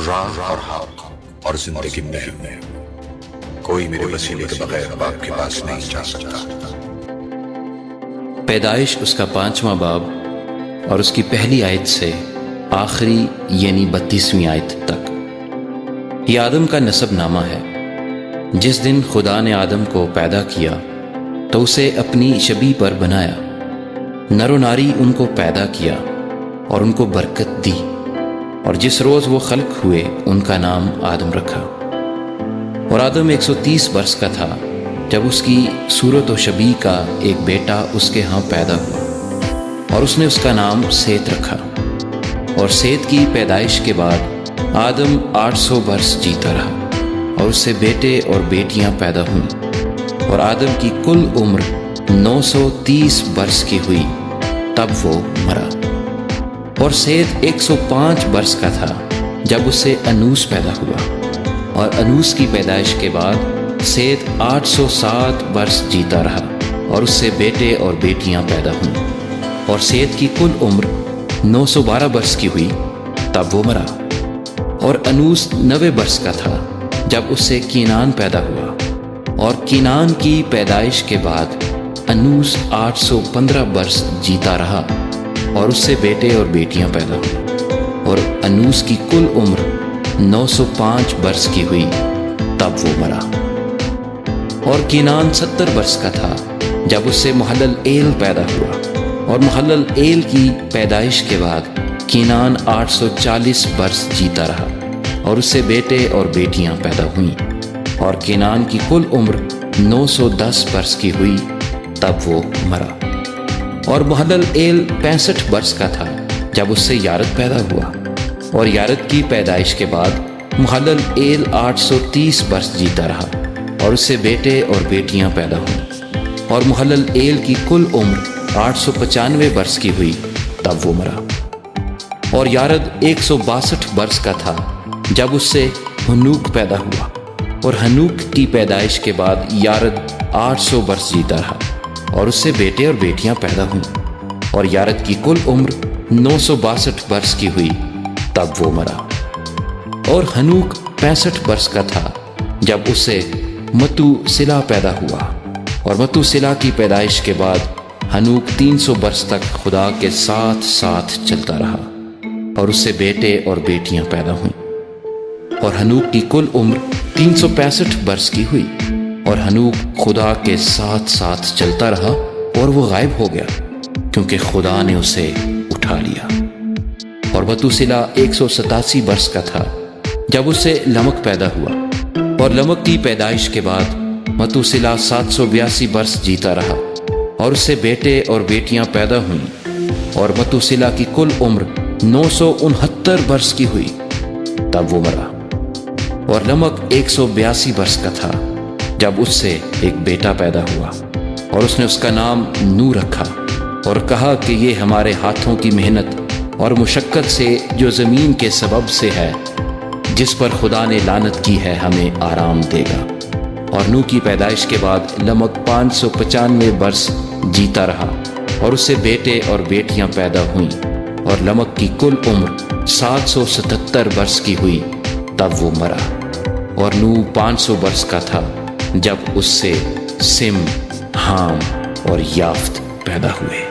راہ اور حق اور زندگی میں کوئی میرے وسیلے کے بغیر باپ کے پاس نہیں جا سکتا۔ پیدائش اس کا 5واں باب اور اس کی پہلی آیت سے آخری یعنی 32ویں آیت تک۔ یہ آدم کا نسب نامہ ہے۔ جس دن خدا نے آدم کو پیدا کیا تو اسے اپنی شبیہ پر بنایا، نر و ناری ان کو پیدا کیا اور ان کو برکت دی، اور جس روز وہ خلق ہوئے ان کا نام آدم رکھا۔ اور آدم 130 برس کا تھا جب اس کی صورت و شبیہ کا ایک بیٹا اس کے ہاں پیدا ہوا، اور اس نے اس کا نام سیت رکھا۔ اور سیت کی پیدائش کے بعد آدم 800 برس جیتا رہا، اور اس سے بیٹے اور بیٹیاں پیدا ہوئیں، اور آدم کی کل عمر 930 برس کی ہوئی، تب وہ مرا۔ اور سیت 105 برس کا تھا جب اس سے انوس پیدا ہوا، اور انوس کی پیدائش کے بعد سیت 807 برس جیتا رہا، اور اس سے بیٹے اور بیٹیاں پیدا ہوئیں، اور سیت کی کل عمر 912 برس کی ہوئی، تب وہ مرا۔ اور انوس 90 برس کا تھا جب اس سے کینان پیدا ہوا، اور کینان کی پیدائش کے بعد انوس 815 برس جیتا رہا، اور اس سے بیٹے اور بیٹیاں پیدا ہوئیں، اور انوس کی کل عمر 905 برس کی ہوئی، تب وہ مرا۔ اور کینان 70 برس کا تھا جب اس سے محلل ایل پیدا ہوا، اور محلل ایل کی پیدائش کے بعد کینان 840 برس جیتا رہا، اور اس سے بیٹے اور بیٹیاں پیدا ہوئیں، اور کینان کی کل عمر 910 برس کی ہوئی، تب وہ مرا۔ اور محلل ایل 65 برس کا تھا جب اس سے یارد پیدا ہوا، اور یارد کی پیدائش کے بعد محلل ایل 830 برس جیتا رہا، اور اس سے بیٹے اور بیٹیاں پیدا ہوئیں، اور محلل ایل کی کل عمر 895 برس کی ہوئی، تب وہ مرا۔ اور یارد 162 برس کا تھا جب اس سے ہنوک پیدا ہوا، اور ہنوک کی پیدائش کے بعد یارد 800 برس جیتا رہا، اور اس سے بیٹے اور بیٹیاں پیدا ہوئیں، اور یارد کی کل عمر 962 برس کی ہوئی، تب وہ مرا۔ اور ہنوک 65 برس کا تھا جب اس سے متو سلا پیدا ہوا، اور متو سلا کی پیدائش کے بعد ہنوک 300 برس تک خدا کے ساتھ ساتھ چلتا رہا، اور اس سے بیٹے اور بیٹیاں پیدا ہوئیں، اور ہنوک کی کل عمر 365 برس کی ہوئی، اور ہنوک خدا کے ساتھ ساتھ چلتا رہا، اور وہ غائب ہو گیا کیونکہ خدا نے اسے اٹھا لیا۔ اور متوسلا 187 برس کا تھا جب اس سے لمک پیدا ہوا، اور لمک کی پیدائش کے بعد متوسلا 782 برس جیتا رہا، اور اس سے بیٹے اور بیٹیاں پیدا ہوئیں، اور متوسلا کی کل عمر 969 برس کی ہوئی، تب وہ مرا۔ اور لمک 182 برس کا تھا جب اس سے ایک بیٹا پیدا ہوا، اور اس نے اس کا نام نو رکھا، اور کہا کہ یہ ہمارے ہاتھوں کی محنت اور مشقت سے جو زمین کے سبب سے ہے، جس پر خدا نے لعنت کی ہے، ہمیں آرام دے گا۔ اور نو کی پیدائش کے بعد لمک 595 برس جیتا رہا، اور اس سے بیٹے اور بیٹیاں پیدا ہوئیں، اور لمک کی کل عمر 777 برس کی ہوئی، تب وہ مرا۔ اور نو 500 برس کا تھا جب اس سے سم، حام اور یافت پیدا ہوئے۔